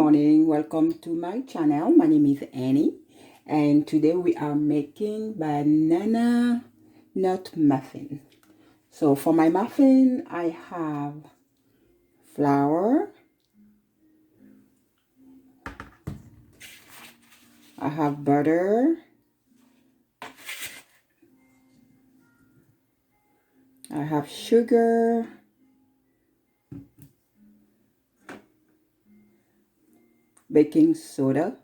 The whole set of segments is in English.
morning, welcome to my channel. My name is Annie, and today we are making banana nut muffin. So for my muffin, I have flour, I have butter, I have sugar, baking soda,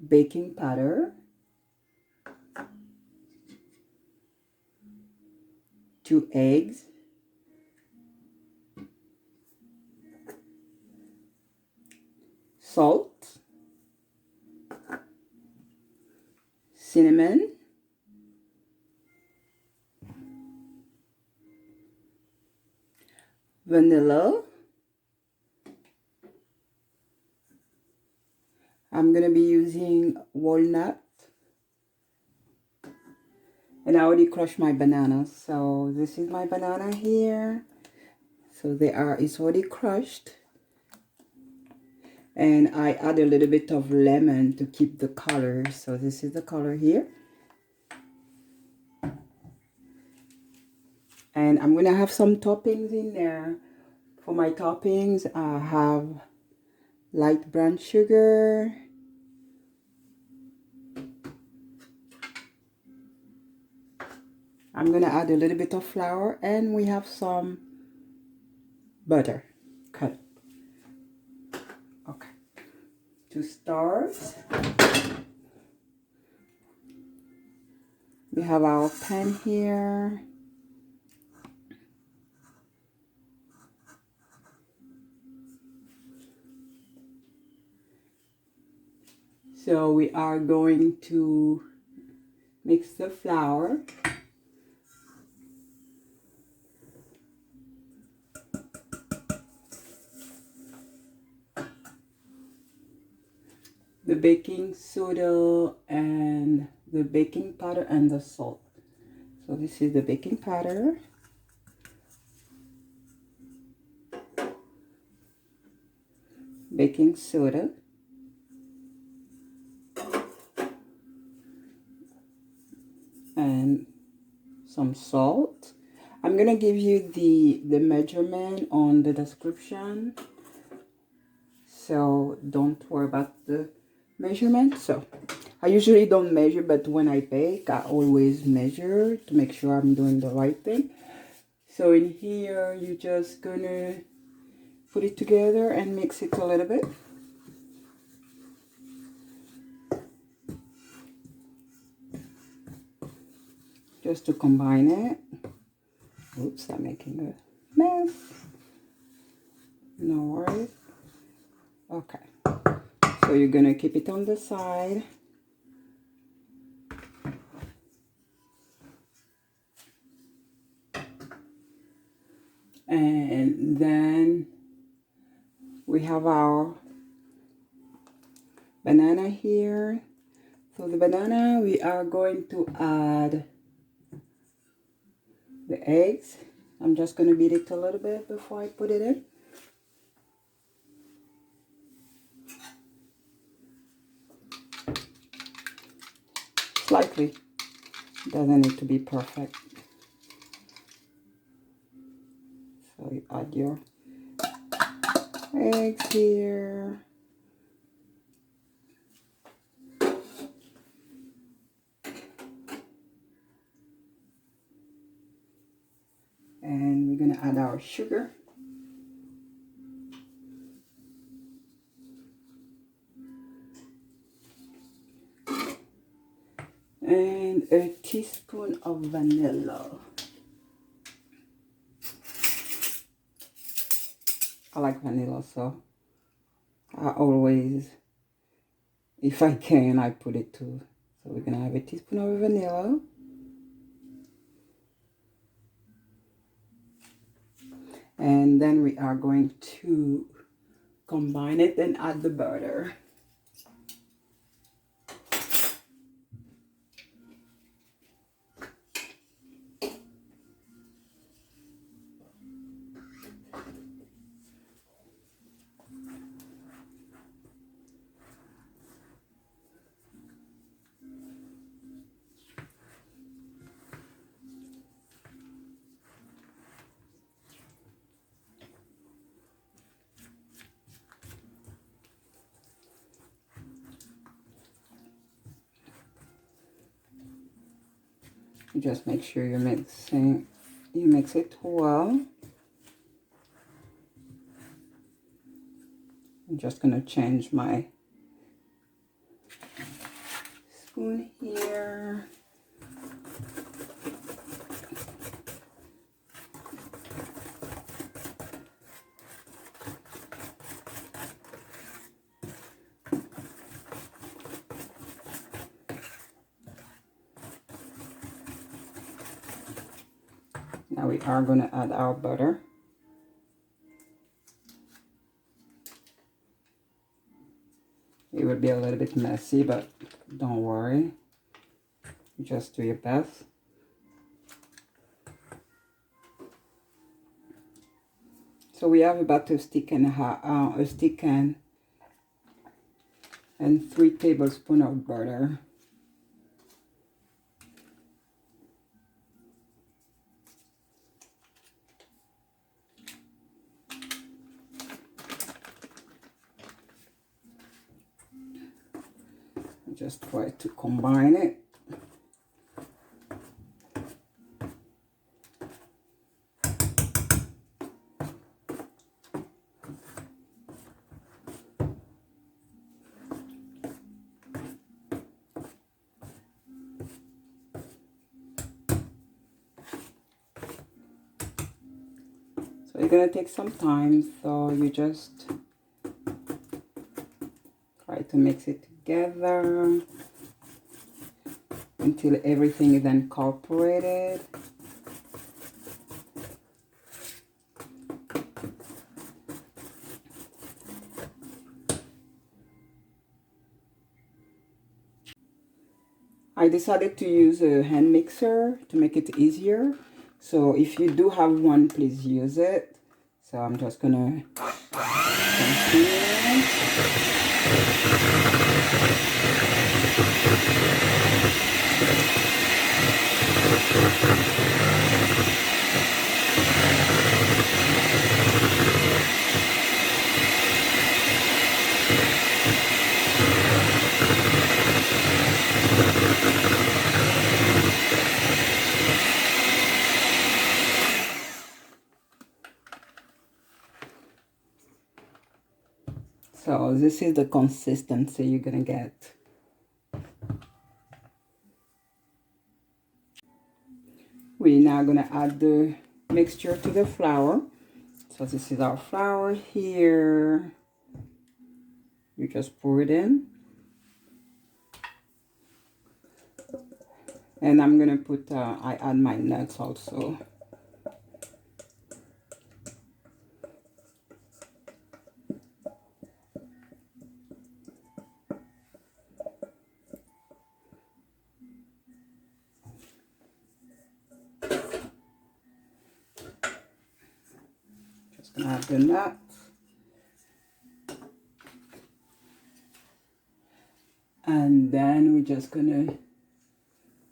baking powder, 2 eggs, salt, cinnamon, vanilla. I'm gonna be using walnut, and I already crushed my bananas. So this is my banana here. So it's already crushed. And I add a little bit of lemon to keep the color. So this is the color here. And I'm gonna have some toppings in there. For my toppings, I have light brown sugar, I'm gonna add a little bit of flour, and we have some butter cut. Okay. To start, we have our pan here. So we are going to mix the flour. The baking soda and the baking powder and the salt. So this is the baking powder. Baking soda. And some salt. I'm gonna give you the measurement on the description, so don't worry about the measurement. So I usually don't measure, but when I bake I always measure to make sure I'm doing the right thing. So in here you're just gonna put it together and mix it a little bit. Just to combine it. Oops, I'm making a mess. No worries. Okay, so you're gonna keep it on the side. And then we have our banana here. So the banana, we are going to add the eggs. I'm just going to beat it a little bit before I put it in. Slightly. Doesn't need to be perfect. So you add your eggs here. And we're going to add our sugar. And a teaspoon of vanilla. I like vanilla, so I always, if I can, I put it too. So we're going to have a teaspoon of vanilla. And then we are going to combine it and add the butter. You just make sure you mix it well. I'm just gonna change my spoon here. Now we are going to add our butter. It will be a little bit messy, but don't worry. Just do your best. So we have about a stick and and 3 tablespoons of butter. Just try to combine it. So it's gonna take some time, so you just try to mix it together until everything is incorporated. I decided to use a hand mixer to make it easier. So if you do have one, please use it. So I'm just gonna continue. So this is the consistency you're gonna get. We're now gonna add the mixture to the flour. So this is our flour here. You just pour it in. And I'm gonna put, I add my nuts also. Just gonna add the nuts. And then we're just gonna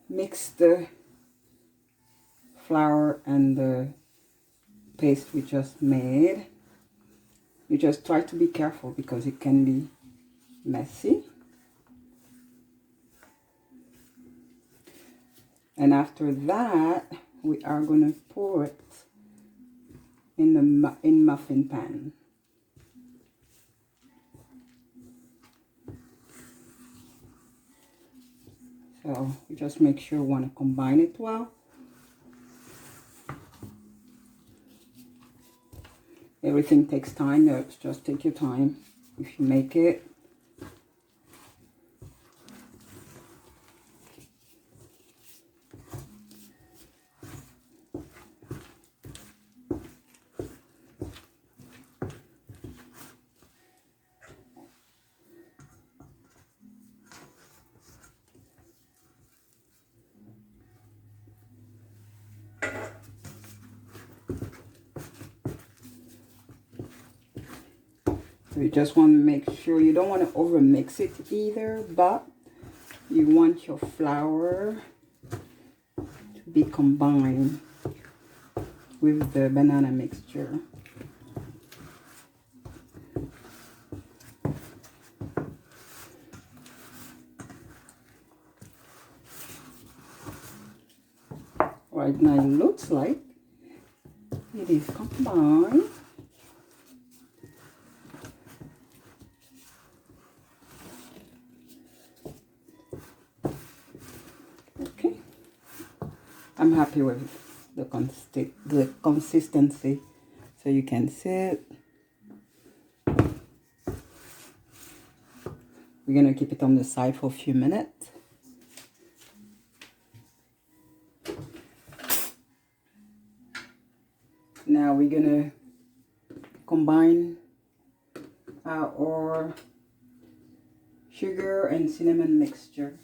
mix the flour and the paste we just made. You just try to be careful because it can be messy. And after that, we are gonna pour it in the muffin pan. So you just make sure you want to combine it well. Everything takes time. Just take your time if you make it. So you just want to make sure you don't want to over mix it either, but you want your flour to be combined with the banana mixture. It is combined. Okay, I'm happy with the consistency, so you can see it. We're gonna keep it on the side for a few minutes. Now we're gonna combine our sugar and cinnamon mixture.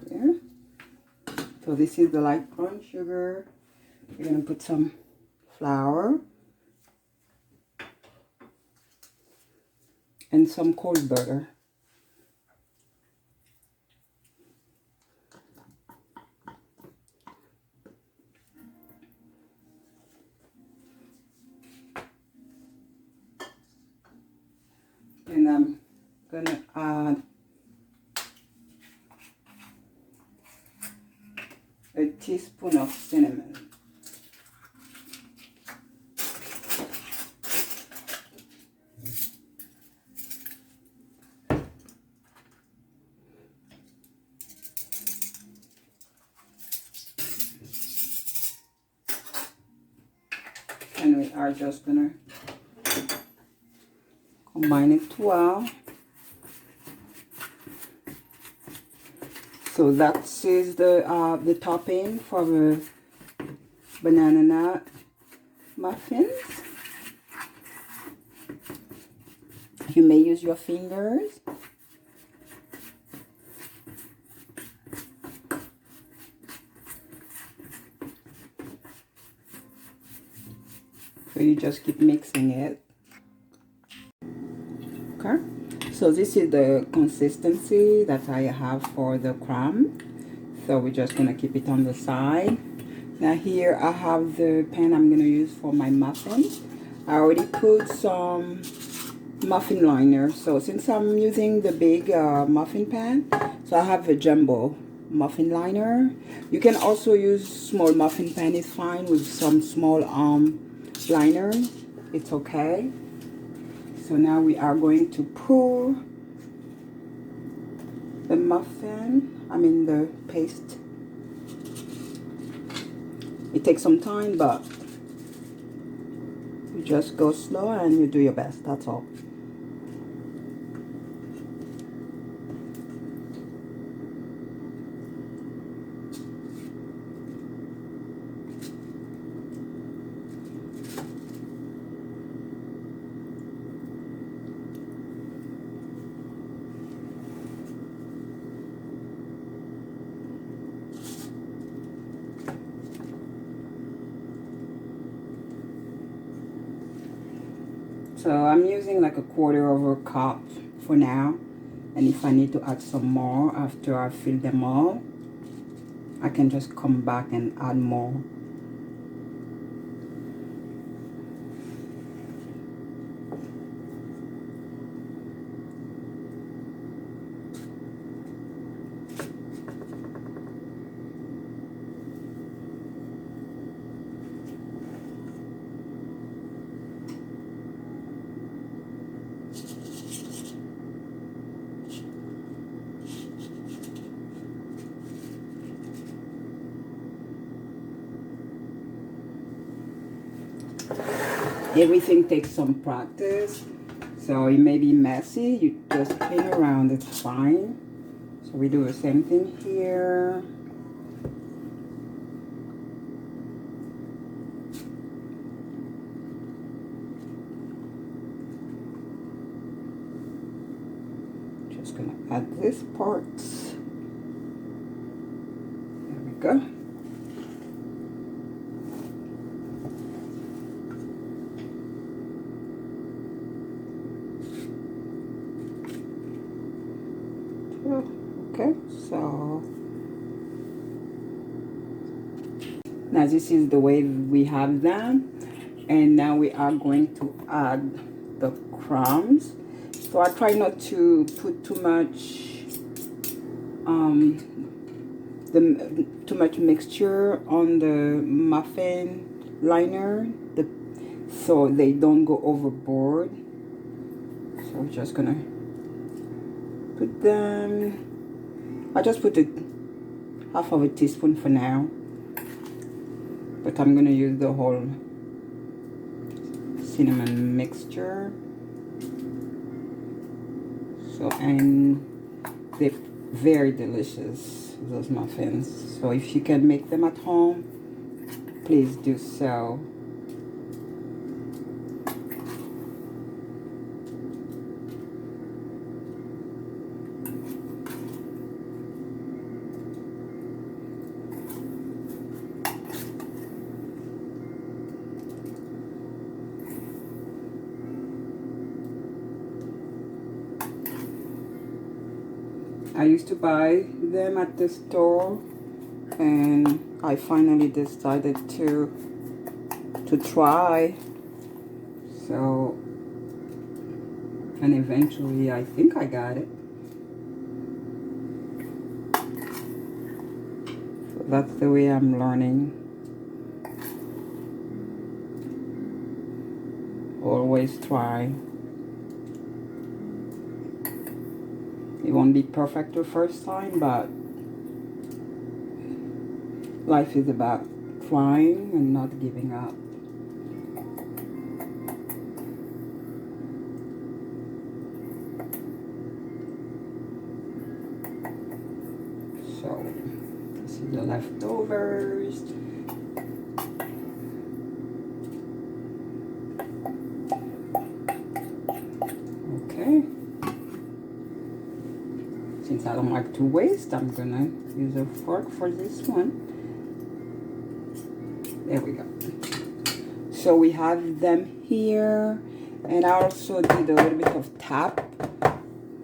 There. So this is the light brown sugar. We're gonna put some flour and some cold butter. And I'm gonna add a teaspoon of cinnamon. And we are just gonna combine it well. So that is the topping for the banana nut muffins. You may use your fingers. So you just keep mixing it. Okay, so this is the consistency that I have for the crumb. So we're just gonna keep it on the side. Now here I have the pan I'm gonna use for my muffins. I already put some muffin liner. So since I'm using the big muffin pan, so I have a jumbo muffin liner. You can also use small muffin pan, is fine, with some small liner. It's okay. So now we are going to pour the the paste. It takes some time, but you just go slow and you do your best, that's all. So I'm using like a 1/4 of a cup for now, and if I need to add some more after I fill them all, I can just come back and add more. Everything takes some practice, so it may be messy. You just clean around, it's fine. So we do the same thing here. Just gonna add this part. There we go. Okay, so now this is the way we have them, and now we are going to add the crumbs. So I try not to put too much too much mixture on the muffin liner, so they don't go overboard. So we're just gonna put them. I just put half of a teaspoon for now, but I'm gonna use the whole cinnamon mixture. So, and they're very delicious, those muffins. So if you can make them at home, please do so. I used to buy them at the store, and I finally decided to try. So, and eventually I think I got it. So that's the way I'm learning. Always try. It won't be perfect the first time, but life is about trying and not giving up. So, this is the leftovers. Okay. Since I don't like to waste, I'm gonna use a fork for this one. There we go. So we have them here, and I also did a little bit of tap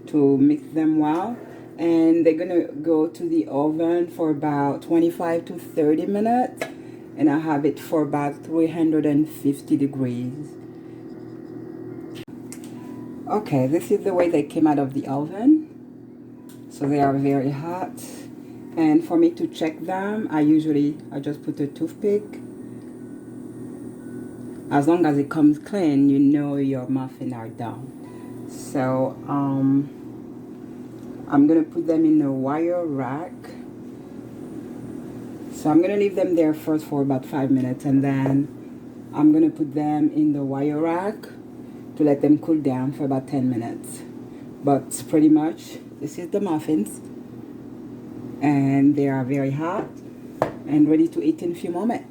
to mix them well. And they're gonna go to the oven for about 25 to 30 minutes, and I have it for about 350 degrees. Okay, this is the way they came out of the oven. So they are very hot, and for me to check them, I just put a toothpick. As long as it comes clean, you know your muffins are done. So I'm gonna put them in a wire rack. So I'm gonna leave them there first for about 5 minutes, and then I'm gonna put them in the wire rack to let them cool down for about 10 minutes. But pretty much, this is the muffins, and they are very hot and ready to eat in a few moments.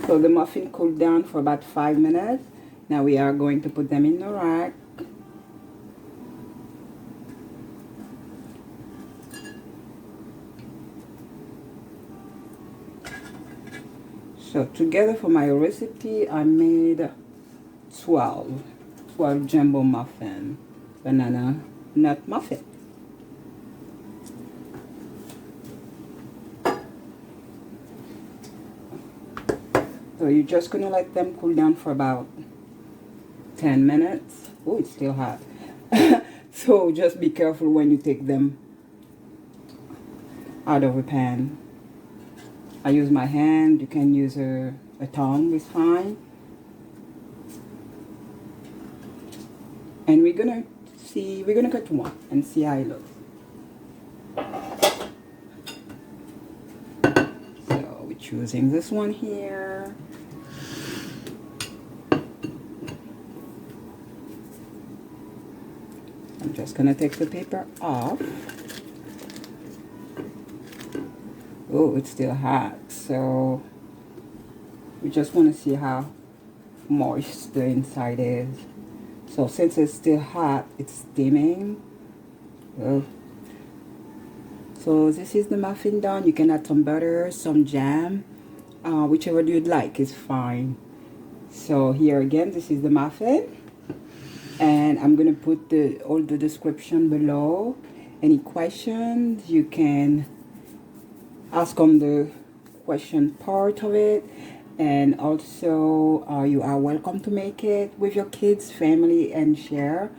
So the muffin cooled down for about 5 minutes. Now we are going to put them in the rack. So together for my recipe, I made 12 jumbo muffin, banana nut muffin. So you're just gonna let them cool down for about 10 minutes. Oh, it's still hot. So just be careful when you take them out of a pan. I use my hand. You can use a tongue, it's fine. And we're gonna cut one and see how it looks. So we're choosing this one here. I'm just gonna take the paper off. Oh, it's still hot, so we just want to see how moist the inside is. So since it's still hot, it's steaming. Oh. So this is the muffin done. You can add some butter, some jam, whichever you'd like is fine. So here again, this is the muffin, and I'm gonna put all the description below. Any questions you can ask on the question part of it, and also you are welcome to make it with your kids, family, and share.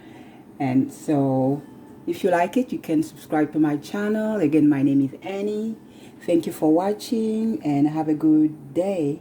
And so if you like it, you can subscribe to my channel. Again, my name is Annie. Thank you for watching and have a good day.